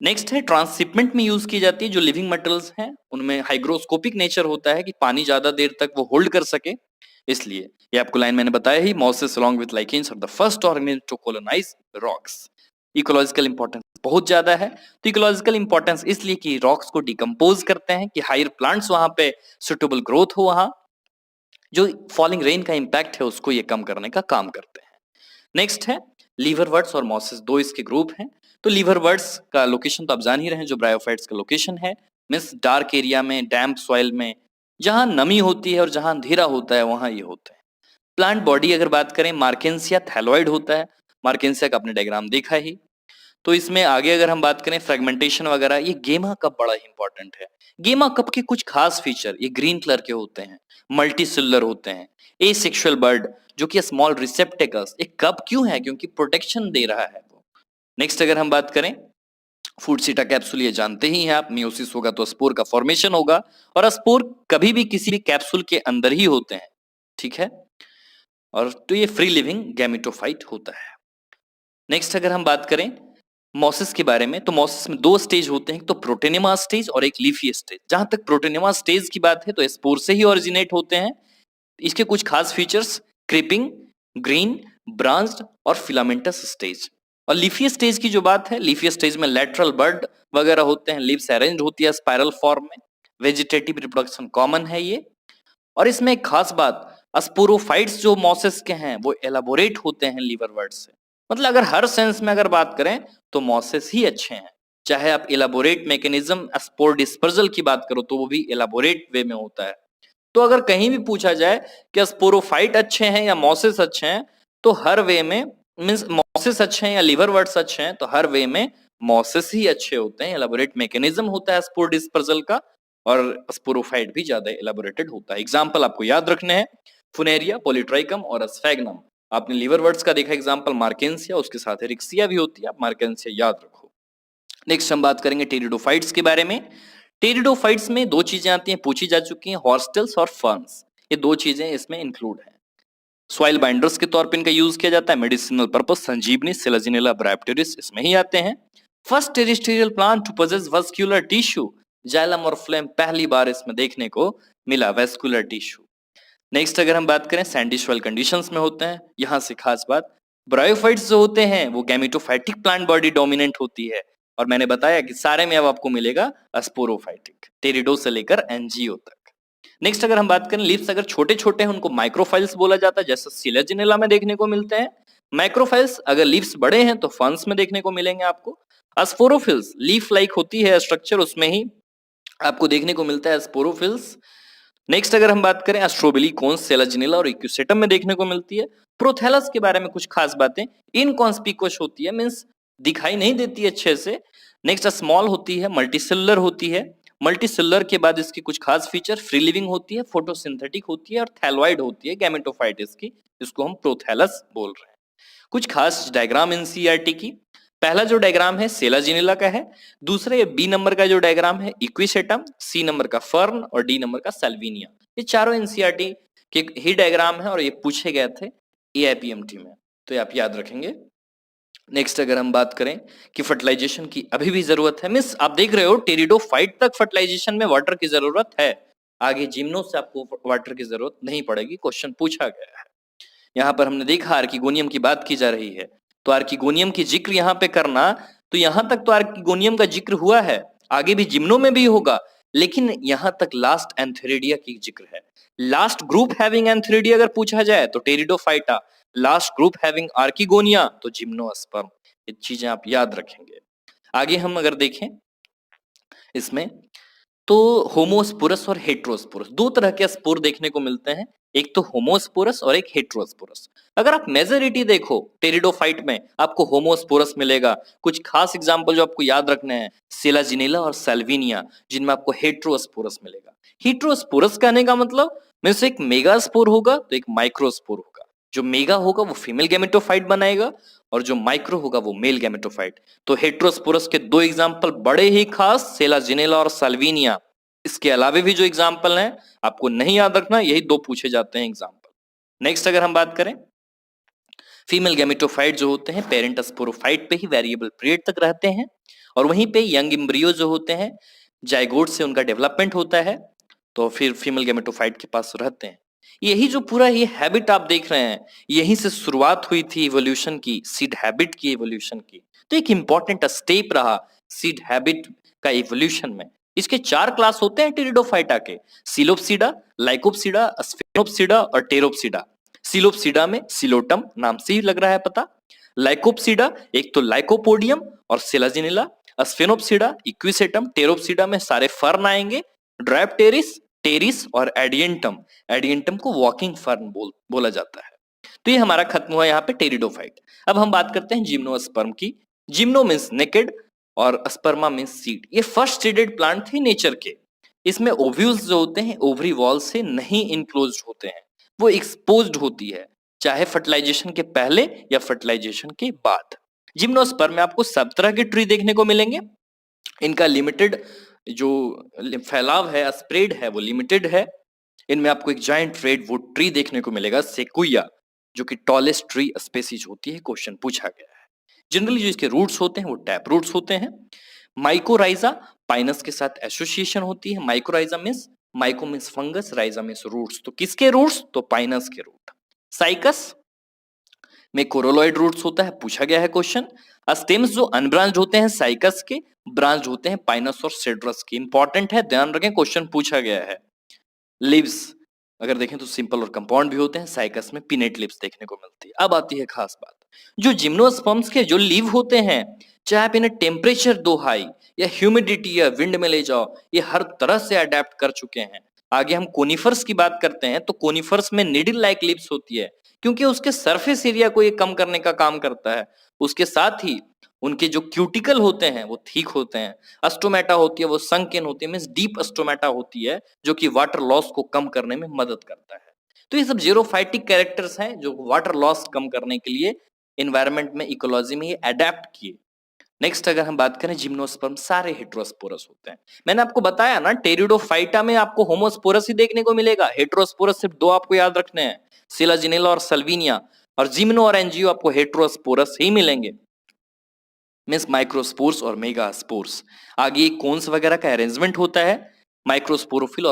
नेक्स्ट है ट्रांसशिपमेंट में यूज की जाती है। जो लिविंग मेटल्स हैं उनमें हाइग्रोस्कोपिक नेचर होता है कि पानी ज्यादा देर तक वो होल्ड कर सके, इसलिए ये आपको लाइन मैंने बताया ही, mosses along with lichens are the first organism to colonize rocks। Ecological importance बहुत ज्यादा है, तो इकोलॉजिकल इंपॉर्टेंस इसलिए कि रॉक्स को डिकम्पोज करते हैं कि हायर प्लांट्स वहां पे सुटेबल ग्रोथ हो, वहां जो फॉलिंग रेन का इंपैक्ट है उसको ये कम करने का काम करते हैं। नेक्स्ट है लीवरवर्ट्स और मॉसेस, दो इसके ग्रुप हैं। तो लीवरवर्ट्स का लोकेशन तो आप जान ही रहे हैं, जो ब्रायोफाइट्स का लोकेशन है, मींस डार्क एरिया में, डैम्प सॉइल में, जहां नमी होती है और जहां अंधेरा होता है वहां ये होते हैं। प्लांट बॉडी अगर बात करें, मार्केंसिया थैलोइड होता है। मार्केंसिया का आपने डायग्राम देखा ही। तो इसमें आगे अगर हम बात करें फ्रेगमेंटेशन वगैरह, ये गेमा कप बड़ा इंपॉर्टेंट है। गेमा कप के कुछ खास फीचर, ये ग्रीन कलर के होते हैं, मल्टी सेलुलर होते हैं, एसेक्सुअल बर्ड, जो कि स्मॉल रिसेप्टेकल्स। एक कप क्यों है? क्योंकि प्रोटेक्शन दे रहा है वो। नेक्स्ट अगर हम बात करें फूडसीटा कैप्सूल, ये जानते ही हैं आप, मियोसिस होगा तो स्पोर का फॉर्मेशन होगा, और स्पोर कभी भी किसी भी कैप्सूल के अंदर ही होते हैं, ठीक है। और तो ये फ्री लिविंग गैमेटोफाइट होता है। नेक्स्ट अगर हम बात करें मॉसिस के बारे में, तो मॉसिस में दो स्टेज होते हैं, तो प्रोटेनिमा स्टेज और एक लीफी स्टेज। जहां तक प्रोटेनिमा स्टेज की बात है तो स्पोर से ही ओरिजिनेट होते हैं। इसके कुछ खास फीचर्स, क्रीपिंग, ग्रीन, ब्रांच्ड और फिलामेंटस स्टेज। और लीफी स्टेज की जो बात है, लीफी स्टेज में लेटरल बर्ड वगैरह होते हैं, लीव्स अरेंज होती है स्पाइरल फॉर्म में, वेजिटेटिव रिप्रोडक्शन कॉमन है ये। और इसमें एक खास बात, स्पोरोफाइट्स जो मॉसिस के हैं वो एलाबोरेट होते हैं लीवरवर्ट से। मतलब अगर हर सेंस में अगर बात करें तो मॉसिस ही अच्छे हैं। चाहे आप एलाबोरेट मैकेनिज्म स्पोर डिस्पर्जल की बात करो तो वो भी एलाबोरेट वे में होता है। तो अगर कहीं भी पूछा जाए कि स्पोरोफाइट अच्छे हैं या मॉसिस अच्छे हैं, तो हर वे में, मींस मॉसिस अच्छे हैं या लीवरवर्ट्स अच्छे हैं, तो हर वे में मॉसिस ही अच्छे होते हैं। एलाबोरेट मैकेनिज्म होता है स्पोर डिस्पर्जल का, और स्पोरोफाइट भी ज्यादा एलाबोरेटेड होता है। एग्जाम्पल आपको याद रखने हैं, फुनेरिया, पॉलीट्राइकम और स्फेगनम। आपने लीवरवर्ट्स का देखा एग्जाम्पल मार्केंसिया, उसके साथ एरिक्सिया भी होती है, आप मार्केंसिया याद रखो। नेक्स्ट हम बात करेंगे टेरिडोफाइट्स के बारे में। टेरिडोफाइट्स में दो चीजें आती हैं, पूछी जा चुकी हैं, हॉर्स्टेल्स और फर्न्स। ये दो चीजें इसमें इंक्लूड हैं। सॉइल बाइंडर्स के तौर पे इनका यूज किया जाता है, medicinal purpose, Sanjeevani, selaginella bryopteris इसमें ही आते हैं। First terrestrial plant to possess vascular tissue, xylem और फ्लेम, पहली बार इसमें देखने को मिला वेस्कुलर टिश्यू। नेक्स्ट अगर हम बात करें सैंडी सॉइल कंडीशंस में होते हैं। यहां से खास बात, ब्रायोफाइट्स जो होते हैं वो गैमेटोफाइटिक प्लांट बॉडी डोमिनेंट होती है, और मैंने बताया कि सारे में अब आपको मिलेगा स्पोरोफाइटिक, टेरिडो से लेकर एनजीओ तक। नेक्स्ट अगर हम बात करें लीव्स अगर छोटे छोटे हैं उनको माइक्रोफाइल्स बोला जाता है, जैसे सिलेजिनेला में देखने को मिलते हैं। माइक्रोफाइल्स अगर लीव्स बड़े हैं तो फर्न्स में देखने को मिलेंगे आपको। स्पोरोफिल्स लीफ लाइक होती है स्ट्रक्चर, उसमें ही आपको देखने को मिलता है स्पोरोफिल्स। नेक्स्ट अगर हम बात करें स्ट्रोबिली, कोन्स, सेलेजिनेला और इक्विसेटम में देखने को मिलती है। प्रोथैलस के बारे में कुछ खास बातें, इनकॉन्स्पिकुअस होती है, मींस दिखाई नहीं देती अच्छे से। नेक्स्ट स्मॉल होती है, मल्टीसेलुलर होती है। मल्टीसेलुलर के बाद इसकी कुछ खास फीचर, फ्री लिविंग होती है, फोटोसिंथेटिक होती है और थैलोइड होती है, गैमेटोफाइट इसकी, जिसको हम प्रोथैलस बोल रहे हैं। कुछ खास डायग्राम एनसीईआरटी की, पहला जो डायग्राम है सेलाजिनेला का है, दूसरा ये बी नंबर का जो डायग्राम है इक्विसेटम, सी नंबर का फर्न और डी नंबर का सल्विनिया। ये चारों एनसीईआरटी के ही डायग्राम है और ये पूछे गए थे एआईपीएमटी में, तो ये आप याद रखेंगे। नेक्स्ट अगर हम बात करें कि फर्टिलाइजेशन की अभी भी जरूरत है, मिस आप देख रहे हो टेरिडोफाइट तक फर्टिलाइजेशन में वाटर की जरूरत है, आगे जिम्नो से आपको वाटर की जरूरत नहीं पड़ेगी, क्वेश्चन पूछा गया है। यहाँ पर हमने देखा आर्किगोनियम की बात की जा रही है, तो आर्किगोनियम की जिक्र यहाँ पे करना, तो यहाँ तक तो आर्किगोनियम का जिक्र हुआ है, आगे भी जिम्नो में भी होगा, लेकिन यहाँ तक लास्ट एंथेरिडिया की जिक्र है। लास्ट ग्रुप हैविंग एंथेरिडिया अगर पूछा जाए तो pteridophyta, last group having archegonia तो जिम्नोस्पर्म। ये चीजें आप याद रखेंगे। आगे हम अगर देखें इसमें, तो होमोस्पोरस और हेट्रोस्पोरस दो तरह के स्पोर देखने को मिलते हैं, एक तो होमोस्पोरस और एक हेट्रोस्पोरस। अगर आप मेजोरिटी देखो टेरिडोफाइट में आपको होमोस्पोरस मिलेगा। कुछ खास एग्जांपल जो आपको याद रखने हैं, सेलाजिनेला और सल्विनिया, जिनमें आपको हेट्रोस्पोरस मिलेगा। हेट्रोस्पोरस कहने का मतलब में से एक मेगास्पोर होगा तो एक माइक्रोस्पोर होगा। जो मेगा होगा वो फीमेल गैमेटोफाइट बनाएगा और जो माइक्रो होगा वो मेल गैमेटोफाइट। तो हेटेरोस्पोरस के दो एग्जांपल बड़े ही खास, सेलाजिनेला और साल्विनिया। इसके अलावे भी जो एग्जांपल हैं आपको नहीं याद रखना, यही दो पूछे जाते हैं एग्जांपल। नेक्स्ट अगर हम बात करें, फीमेल गैमेटोफाइट जो होते हैं पेरेंट स्पोरोफाइट पे ही वेरिएबल पीरियड तक रहते हैं और वहीं पे यंग एम्ब्रियो जो होते हैं जाइगोट से उनका डेवलपमेंट होता है तो फिर फीमेल गैमेटोफाइट के पास रहते हैं। यही जो पूरा ये हैबिट आप देख रहे हैं, यहीं से शुरुआत हुई थी इवोल्यूशन की, सीड हैबिट की इवोल्यूशन की। तो एक इंपॉर्टेंट स्टेप रहा सीड हैबिट का इवोल्यूशन में। इसके चार क्लास होते हैं टेरिडोफाइटा के, सिलोप्सिडा, लाइकोप्सिडा, स्फेनोप्सिडा और टेरोप्सिडा। सिलोप्सिडा में सिलोटम नाम से ही लग रहा है पता। लाइकोप्सिडा एक तो लाइकोपोडियम और सेलाजिनेला, स्फेनोप्सिडा इक्विसेटम, टेरोप्सिडा में सारे फर्न आएंगे, ड्राइप्टेरिस, टेरिस और एडियंटम। एडियंटम को वॉकिंग फर्न बोला जाता है। तो ये हमारा खत्म हुआ यहाँ पे टेरिडोफाइट। अब हम बात करते हैं जिम्नोस्पर्म की। जिम्नो मीन्स नेकेड और स्पर्मा मीन्स सीड। ये फर्स्ट सीडेड प्लांट थे नेचर के। इसमें ओव्यूल्स जो होते हैं ओवरी वॉल से नहीं इनक्लोज्ड होते हैं, वो एक्सपोज्ड होती है, चाहे फर्टिलाइजेशन के पहले या फर्टिलाइजेशन के बाद। जिम्नोस्पर्म में आपको सब तरह के ट्री देखने को मिलेंगे। इनका लिमिटेड जो फैलाव है, स्प्रेड है, वो लिमिटेड है। इनमें आपको एक जायंट रेडवुड ट्री देखने को मिलेगा, सेक्विया, जो कि टॉलेस्ट ट्री स्पेसीज होती है, क्वेश्चन पूछा गया है। जनरली जो इसके रूट्स होते हैं वो टैप रूट्स होते हैं। माइकोराइजा पाइनस के साथ एसोसिएशन होती है। Mycorrhiza means, myco means fungus, rhiza means roots. तो किसके रूट्स? तो पाइनस के रूट। साइकस में कोरोलॉइड रूट्स होता है, पूछा गया है क्वेश्चन। स्टेम्स जो अनब्रांच्ड होते हैं साइकस के, ब्रांच होते हैं पाइनस और सिट्रस के। इंपॉर्टेंट है, ध्यान रखें, क्वेश्चन पूछा गया है। लिव्स अगर देखें तो सिंपल और कंपाउंड भी होते हैं, साइकस में पिनेट लिव्स देखने को मिलती है। अब आती है खास बात, जो जिम्नोस्पर्म्स के जो लीव होते हैं, चाहे आप इन्हें टेम्परेचर दो हाई या ह्यूमिडिटी या विंड में ले जाओ, ये हर तरह से अडेप्ट कर चुके हैं। आगे हम कोनिफर्स की बात करते हैं तो कोनिफर्स में निडल लाइक लीव्स होती है, क्योंकि उसके सरफेस एरिया को ये कम करने का काम करता है। उसके साथ ही उनके जो क्यूटिकल होते हैं वो ठीक होते हैं। अस्टोमेटा होती है वो संकेन होती है, मींस डीप अस्टोमेटा होती है, जो कि वाटर लॉस को कम करने में मदद करता है। तो ये सब जीरोफाइटिक कैरेक्टर्स हैं जो वाटर लॉस कम करने के लिए एनवायरनमेंट में, इकोलॉजी में ये अडेप्ट किए। नेक्स्ट अगर हम बात करें, जिम्नोस्पर्म सारे हेटेरोस्पोरस होते हैं। मैंने आपको बताया ना, टेरिडोफाइटा में आपको होमोस्पोरस ही देखने को मिलेगा। हेटेरोस्पोरस सिर्फ दो आपको याद रखने हैं, सिलाजिनेला और सल्विनिया। और जिम्नो और एंजियो आपको हेटेरोस्पोरस ही मिलेंगे, मीन्स माइक्रोस्पोर्स और मेगास्पोर्स। आगे कोन्स वगैरह का अरेंजमेंट होता है, माइक्रोस्पोरोफिल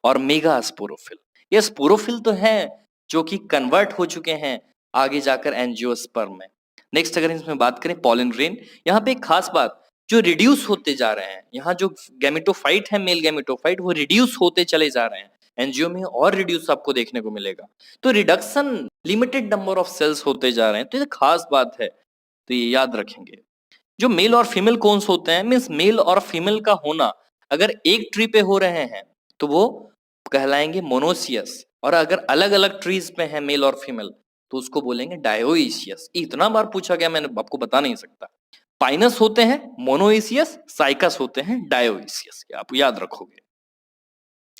और मेगास्पोरोफिल। ये स्पोरोफिल तो हैं जो कि कन्वर्ट हो चुके हैं आगे जाकर एंजियोस्पर्म में। नेक्स्ट अगर इसमें बात करें पॉलन ग्रेन, यहाँ पे एक खास बात, जो रिड्यूस होते जा रहे हैं, यहाँ जो गैमेटोफाइट है मेल गैमेटोफाइट, वो रिड्यूस होते चले जा रहे हैं। एंजियो में और रिड्यूस आपको देखने को मिलेगा। तो reduction, limited number of cells होते जा रहे हैं, तो ये खास बात है, तो ये याद रखेंगे। जो मेल और फीमेल कोन्स होते हैं, मीन्स मेल और फीमेल का होना अगर एक ट्री पे हो रहे हैं तो वो कहलाएंगे मोनोसियस, और अगर अलग अलग ट्रीज पे हैं मेल और फीमेल तो उसको बोलेंगे डायोइसियस। इतना बार पूछा गया, मैंने आपको बता नहीं सकता। पाइनस होते हैं मोनोइसियस, साइकस होते हैं डायोइसियस, आप याद रखोगे।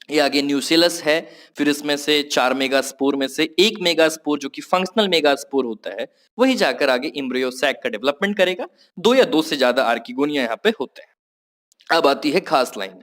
ये आगे न्यूसेलस है, फिर इसमें से 4 मेगास्पोर में से एक मेगास्पोर जो कि फंक्शनल मेगास्पोर होता है, वही जाकर आगे एम्ब्रियो सैक का डेवलपमेंट करेगा। दो या दो से ज्यादा आर्किगोनिया यहाँ पे होते हैं। अब आती है खास line,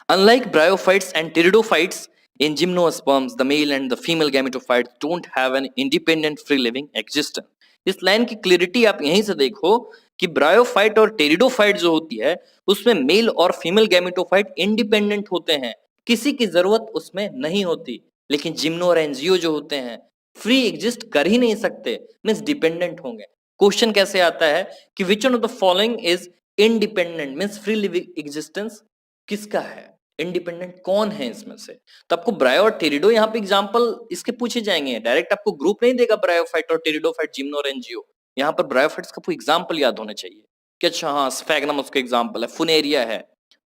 unlike bryophytes and pteridophytes, in gymnosperms the male and the female gametophytes don't have an independent free living existence। इस लाइन की क्लियरिटी आप यहीं से देखो कि ब्रायोफाइट और टेरिडोफाइट जो होती है उसमें मेल और फीमेल गैमेटोफाइट इंडिपेंडेंट होते हैं, किसी की जरूरत उसमें नहीं होती। लेकिन जिम्नो और एंजियो जो होते हैं फ्री एग्जिस्ट कर ही नहीं सकते, मींस डिपेंडेंट होंगे। क्वेश्चन कैसे आता है कि which one of the following is independent, means free living existence किसका है, इंडिपेंडेंट कौन है इसमें से। तो आपको ब्रायो और टेरिडो यहाँ पे एग्जांपल इसके पूछे जाएंगे, डायरेक्ट आपको ग्रुप नहीं देगा ब्रायोफाइट और टेरिडोफाइट, जिम्नो और एंजियो। यहाँ पर ब्रायोफाइट्स का एग्जांपल याद होना चाहिए कि अच्छा हाँ स्फैग्नम उसका एग्जांपल है, फुनेरिया है,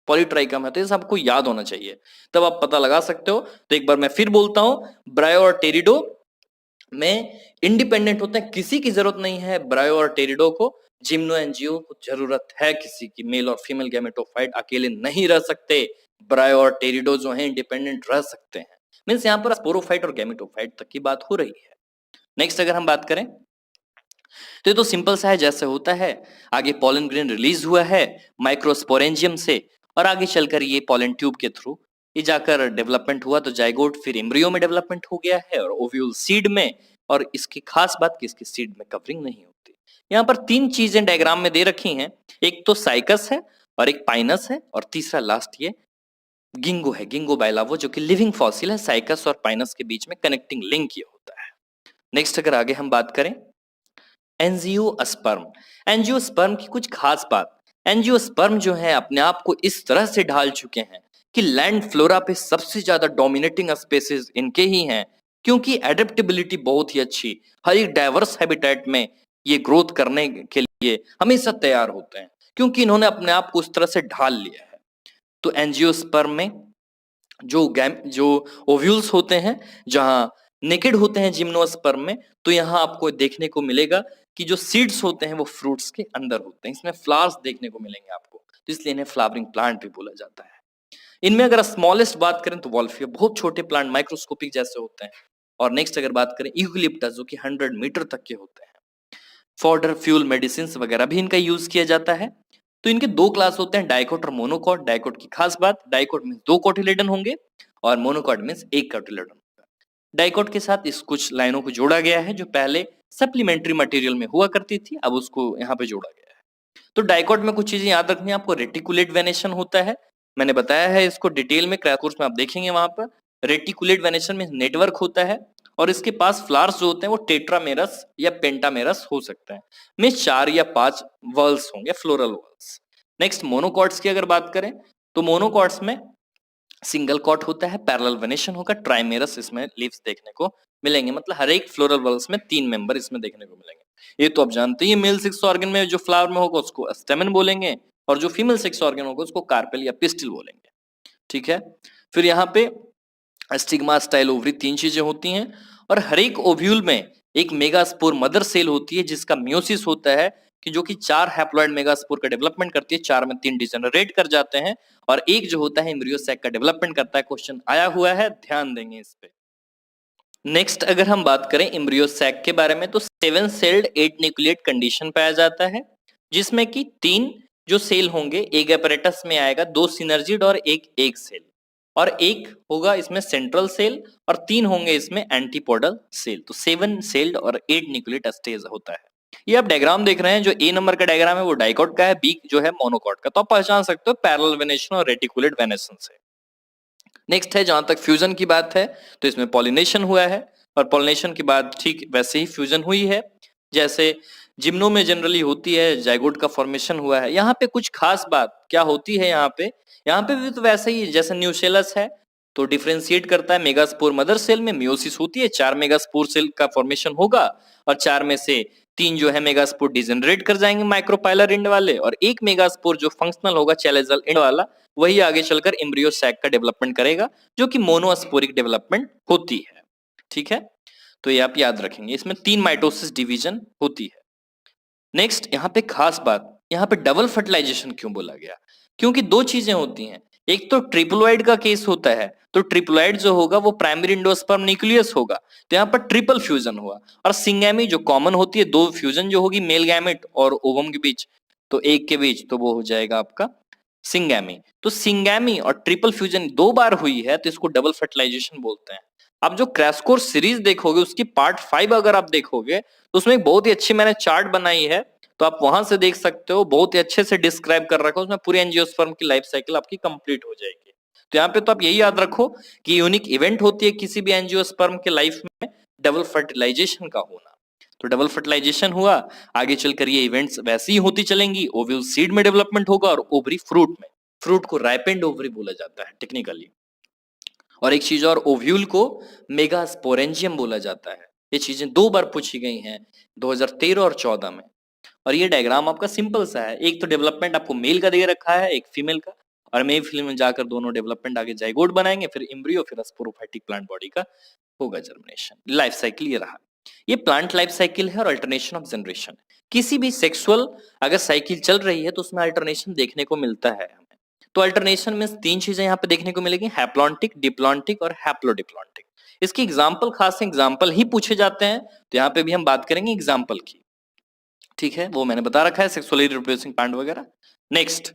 पॉलीट्राइकम है, तो ये सबको याद होना चाहिए, तब आप पता लगा सकते हो। तो एक बार मैं फिर बोलता हूं, ब्रायो और टेरिडो में इंडिपेंडेंट होते हैं, किसी की जरूरत नहीं है ब्रायो और टेरिडो को। जिम्नो एंजियो को जरूरत है किसी की, मेल और फीमेल गैमेटोफाइट अकेले नहीं रह सकते, ब्रायो और टेरिडो जो है इंडिपेंडेंट रह सकते हैं। मीन्स यहाँ पर स्पोरोफाइट और गैमेटोफाइट तक की बात हो रही है। नेक्स्ट अगर हम बात करें तो ये तो सिंपल सा है, जैसे होता है आगे पॉलन ग्रेन रिलीज हुआ है माइक्रोस्पोरेंजियम से, और आगे चलकर ये पॉलन ट्यूब के थ्रू ये जाकर डेवलपमेंट हुआ, तो जाइगोट फिर एम्ब्रियो में डेवलपमेंट हो गया है और ओव्यूल सीड में। और इसकी खास बात कि इसकी सीड में कवरिंग नहीं होती। यहाँ पर तीन चीजें डायग्राम में दे रखी हैं, एक तो साइकस है और एक पाइनस है और तीसरा लास्ट ये गिंगो है, गिंगो बाइलावो, जो कि लिविंग फॉसिल है। साइकस और पाइनस के बीच में कनेक्टिंग लिंक ये होता है। नेक्स्ट अगर आगे हम बात करें एंजियोस्पर्म, एंजियोस्पर्म की कुछ खास बात, एंजियोस्पर्म जो है अपने आप को इस तरह से ढाल चुके हैं कि लैंड फ्लोरा पे सबसे ज्यादा डोमिनेटिंग स्पेसीज इनके ही हैं, क्योंकि एडेप्टेबिलिटी बहुत ही अच्छी, हर एक डाइवर्स हैबिटेट में ये ग्रोथ करने के लिए हमेशा तैयार होते हैं, क्योंकि इन्होंने अपने आप को उस तरह से ढाल लिया है। तो एंजियोस्पर्म में जो ओव्यूल्स होते हैं, जहां नेकेड होते हैं जिम्नोस्पर्म में, तो यहाँ आपको देखने को मिलेगा कि जो सीड्स होते हैं वो फ्रूट्स के अंदर होते हैं, इसमें फ्लावर्स देखने को मिलेंगे आपको, तो इसलिए इन्हें फ्लावरिंग प्लांट भी बोला जाता है। इनमें अगर स्मॉलेस्ट बात करें तो वॉल्फिया, बहुत छोटे प्लांट माइक्रोस्कोपिक जैसे होते हैं। और नेक्स्ट अगर बात करें यूकलिप्टस, जो कि 100 मीटर तक के होते हैं। फॉडर फ्यूल मेडिसिन वगैरह भी इनका यूज किया जाता है। तो इनके दो क्लास होते हैं, डाइकोट और मोनोकोट। डाइकोट की खास बात, डाइकोट में 2 कोटिलेडन होंगे और मोनोकोट में 1 कोटिलेडन होगा। डाइकोट के साथ इस कुछ लाइनों को जोड़ा गया है जो पहले सप्लीमेंट्री मटेरियल में हुआ करती थी, अब उसको यहाँ पे जोड़ा गया है। तो डाइकोट में कुछ चीजें याद रखनी है आपको। रेटिकुलेट वेनेशन होता है, मैंने बताया है इसको डिटेल में, क्रैश कोर्स में आप देखेंगे वहां पर। रेटिकुलेट वेनेशन में नेटवर्क होता है और इसके पास फ्लावर्स जो होते हैं वो टेट्रामेरस या पेंटामेरस हो सकते हैं, में 4 या 5 वर्ल्स होंगे, फ्लोरल वर्ल्स। नेक्स्ट मोनोकॉट्स की अगर बात करें तो मोनोकॉट्स में सिंगल कॉट होता है, पैरेलल वेनेशन होगा, ट्राइमेरस इसमें लीव्स देखने को मिलेंगे, मतलब हर एक फ्लोरल वर्ल्स में 3 मेंबर इसमें देखने को मिलेंगे। ये तो आप जानते ही, मेल सेक्स ऑर्गन में जो फ्लावर में होगा उसको स्टेमन बोलेंगे और जो फीमेल सेक्स ऑर्गन होगा उसको कार्पेल या पिस्टिल बोलेंगे। ठीक है, फिर यहाँ पे स्टिग्मा, स्टाइल, ओवरी 3 चीजें होती हैं और हर एक ओव्यूल में एक मेगास्पोर मदर सेल होती है जिसका मियोसिस होता है, कि जो कि 4 हैप्लॉइड मेगास्पोर का डेवलपमेंट करती है, 4 में 3 डिजेनरेट कर जाते हैं और एक जो होता है एम्ब्रियो सैक का डेवलपमेंट करता है। क्वेश्चन आया हुआ है, ध्यान देंगे इस पे। नेक्स्ट अगर हम बात करें एम्ब्रियो सैक के बारे में तो 7 सेल्ड 8 न्यूक्लिएट कंडीशन पाया जाता है, जिसमें कि 3 जो सेल होंगे, एक एपरेटस में आएगा, 2 सिनर्जिड और एक एग सेल, और एक होगा इसमें सेंट्रल सेल और 3 होंगे इसमें एंटीपोडल सेल। तो 7 सेल्ड और 8 न्यूक्लिएट स्टेज होता है। ये आप डायग्राम देख रहे हैं, जो ए नंबर का डायग्राम है वो डाइकोट का है, बी जो है मोनोकोट का, तो आप पहचान सकते हो पैरेलल वेनेशन और रेटिकुलेट वेनेशन से। नेक्स्ट है, जहां तक फ्यूजन की बात है तो इसमें पॉलिनेशन हुआ है और पॉलिनेशन के बाद ठीक वैसे ही फ्यूजन हुई है जैसे जिम्नो में जनरली होती है, जाइगोट का फॉर्मेशन हुआ है। यहाँ पे कुछ खास बात क्या होती है, यहाँ पे भी तो वैसे ही जैसे न्यूसेलस है तो डिफरेंशिएट करता है, मेगास्पोर मदर सेल में मियोसिस होती है, 4 मेगास्पोर सेल का फॉर्मेशन होगा और 4 में से 3 जो है मेगास्पोर डिजेनरेट कर जाएंगे माइक्रोपाइलर एंड वाले, और एक मेगास्पोर जो फंक्शनल होगा चैलेजल एंड वाला, वही आगे चलकर एम्ब्रियो सैक का डेवलपमेंट करेगा, जो कि मोनोस्पोरिक डेवलपमेंट होती है। ठीक है, तो ये आप याद रखेंगे, इसमें 3 माइटोसिस डिवीजन होती है। नेक्स्ट यहाँ पे खास बात, यहाँ पे डबल फर्टिलाइजेशन क्यों बोला गया, क्योंकि 2 चीजें होती हैं, एक तो ट्रिप्लोइड का केस होता है, तो ट्रिप्लोइड जो होगा वो प्राइमरी एंडोस्पर्म न्यूक्लियस होगा, तो यहाँ पर ट्रिपल फ्यूजन हुआ। और सिंगैमी जो कॉमन होती है, 2 फ्यूजन जो होगी मेल गैमेट और ओवम के बीच, तो एक के बीच, तो वो हो जाएगा आपका सिंगैमी। तो सिंगैमी और ट्रिपल फ्यूजन 2 बार हुई है तो इसको डबल फर्टिलाइजेशन बोलते हैं। आप जो क्रैश कोर्स सीरीज देखोगे उसकी पार्ट 5 अगर आप देखोगे तो उसमें एक बहुत ही अच्छी मैंने चार्ट बनाई है, तो आप वहां से देख सकते हो, बहुत ही अच्छे से डिस्क्राइब कर रखा है उसमें, पूरी एंजियोस्पर्म की लाइफ साइकिल आपकी कंप्लीट हो जाएगी। तो यहाँ पे तो आप यही याद रखो कि यूनिक इवेंट होती है किसी भी एंजियोस्पर्म के लाइफ में डबल फर्टिलाइजेशन का होना। तो डबल फर्टिलाइजेशन हुआ, आगे चलकर ये इवेंट्स वैसी ही होती चलेंगी, ओव्यूल सीड में डेवलपमेंट होगा और ओवरी फ्रूट में, फ्रूट को राइपेंड ओवरी बोला जाता है टेक्निकली। और एक चीज और, ओव्यूल को मेगास्पोरेंजियम बोला जाता है। ये चीजें 2 बार पूछी गई हैं, 2013 और 14 में। और ये डायग्राम आपका सिंपल सा है, एक तो डेवलपमेंट आपको मेल का दे रखा है, एक फीमेल का, और मेल फीमेल में जाकर दोनों डेवलपमेंट आगे जाइगोट बनाएंगे, फिर एम्ब्रियो, फिर स्पोरोफाइटिक प्लांट बॉडी का होगा जर्मिनेशन। लाइफ साइकिल ये रहा, ये प्लांट लाइफ साइकिल है और अल्टरनेशन ऑफ जनरेशन। किसी भी सेक्सुअल अगर साइकिल चल रही है तो उसमें अल्टरनेशन देखने को मिलता है हमें। तो अल्टरनेशन में 3 चीजें यहाँ पे देखने को मिलेगी, हैप्लॉन्टिक, डिप्लॉन्टिक और हैप्लोडिप्लॉन्टिक। इसकी एग्जाम्पल, खास एग्जाम्पल ही पूछे जाते हैं, तो यहाँ पे भी हम बात करेंगे एग्जाम्पल की। ठीक है, वो मैंने बता रखा है, सेक्सुअली रिप्रोड्यूसिंग प्लांट वगैरह। नेक्स्ट,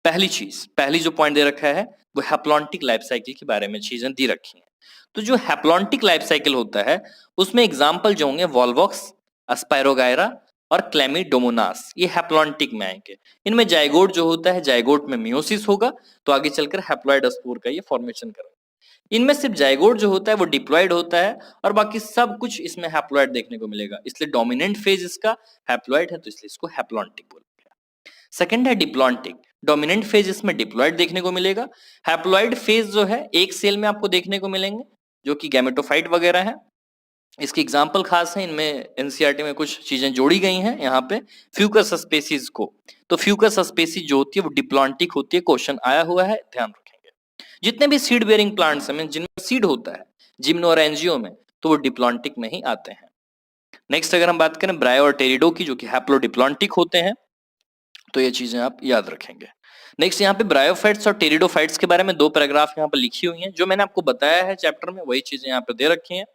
पहली जो पॉइंट दे रखा है वो हैप्लॉन्टिक लाइफ साइकिल के बारे में चीजें दी रखी हैं। तो जो हैप्लॉन्टिक लाइफ साइकिल होता है उसमें एग्जाम्पल जो होंगे वॉल्वॉक्स, अस्पायरोगायरा और क्लेमिडोमोनास, ये हैप्लॉन्टिक में आएंगे। इनमें जाइगोट जो होता है, जाइगोट में मियोसिस होगा तो आगे चलकर हैप्लॉइड स्पोर का ये फॉर्मेशन करेगा। इनमें सिर्फ जाइगोट जो होता है वो डिप्लॉइड होता है और बाकी सब कुछ इसमें हैप्लॉइड देखने को मिलेगा, इसलिए डोमिनेंट फेज इसका हैप्लॉइड है, तो इसलिए इसको हैप्लॉन्टिक बोला गया। सेकंड है डिप्लॉन्टिक, डोमिनेंट फेज इसमें डिप्लॉइड देखने को मिलेगा। हैप्लॉइड फेज जो है एक सेल में आपको देखने को मिलेंगे जो कि गैमेटोफाइट वगैरह है। इसकी एग्जाम्पल खास है, इनमें एनसीईआरटी में कुछ चीजें जोड़ी गई हैं यहाँ पे फ्यूकस स्पेसीज को। तो फ्यूकस स्पेसीज जो होती है वो डिप्लॉन्टिक होती है, क्वेश्चन आया हुआ है, ध्यान रखेंगे। जितने भी सीड बेयरिंग प्लांट्स हैं जिनमें सीड होता है जिम्नो और एंजियो में, तो वो डिप्लॉन्टिक में ही आते हैं। नेक्स्ट अगर हम बात करें ब्रायो और टेरिडो की, जो कि हैप्लोडिप्लॉन्टिक होते हैं, तो ये चीजें आप याद रखेंगे। नेक्स्ट यहाँ पे ब्रायोफाइट्स और टेरिडोफाइट्स के बारे में 2 पैराग्राफ यहाँ पर लिखी हुई हैं, जो मैंने आपको बताया है चैप्टर में वही चीजें यहाँ पे दे रखी हैं।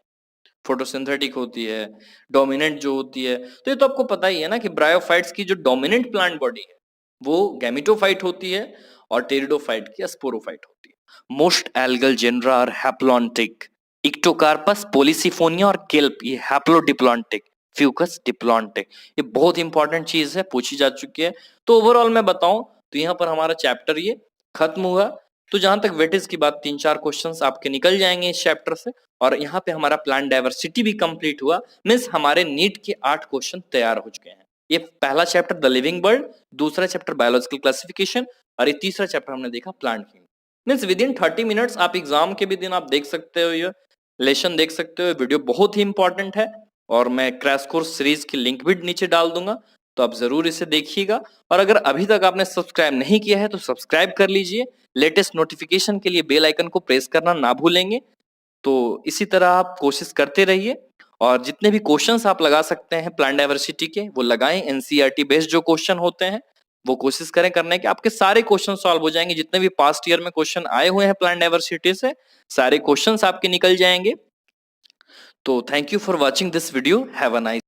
फोटोसिंथेटिक होती है, डोमिनेंट जो होती है, तो ये तो आपको पता ही है ना कि ब्रायोफाइट्स की जो डोमिनेंट प्लांट बॉडी है वो गैमेटोफाइट होती है और टेरिडोफाइट की स्पोरोफाइट होती है। Most algal genera are haplontic, Ectocarpus, Polysiphonia और केल्प ये हैप्लोडिप्लॉन्टिक, फ्यूकस डिप्लॉन्टिक। ये बहुत इंपॉर्टेंट चीज है, पूछी जा चुकी है। तो ओवरऑल मैं बताऊं तो यहाँ पर हमारा चैप्टर ये खत्म हुआ। तो जहां तक वेटेज की बात, 3-4 क्वेश्चंस आपके निकल जाएंगे इस चैप्टर से, और यहाँ पे हमारा प्लांट डाइवर्सिटी भी कंप्लीट हुआ, मीन्स हमारे नीट के 8 क्वेश्चन तैयार हो चुके हैं। ये पहला चैप्टर द लिविंग वर्ल्ड, दूसरा चैप्टर बायोलॉजिकल क्लासिफिकेशन और ये तीसरा चैप्टर हमने देखा plant kingdom. Means with in 30 minutes आप एग्जाम के भी दिन आप देख सकते हो, ये लेसन देख सकते हो। वीडियो बहुत ही इंपॉर्टेंट है और मैं क्रैश कोर्स सीरीज की लिंक भी नीचे डाल दूंगा, तो आप जरूर इसे देखिएगा। और अगर अभी तक आपने सब्सक्राइब नहीं किया है तो सब्सक्राइब कर लीजिए। लेटेस्ट नोटिफिकेशन के लिए बेल आइकन को प्रेस करना ना भूलेंगे। तो इसी तरह आप कोशिश करते रहिए और जितने भी क्वेश्चंस आप लगा सकते हैं प्लांट डाइवर्सिटी के वो लगाएं। एनसीईआरटी बेस्ड जो क्वेश्चन होते हैं वो कोशिश करें करने के, आपके सारे क्वेश्चन सॉल्व हो जाएंगे। जितने भी पास्ट ईयर में क्वेश्चन आए हुए हैं प्लांट डाइवर्सिटी से, सारे क्वेश्चंस आपके निकल जाएंगे। तो thank you for watching this video, have a nice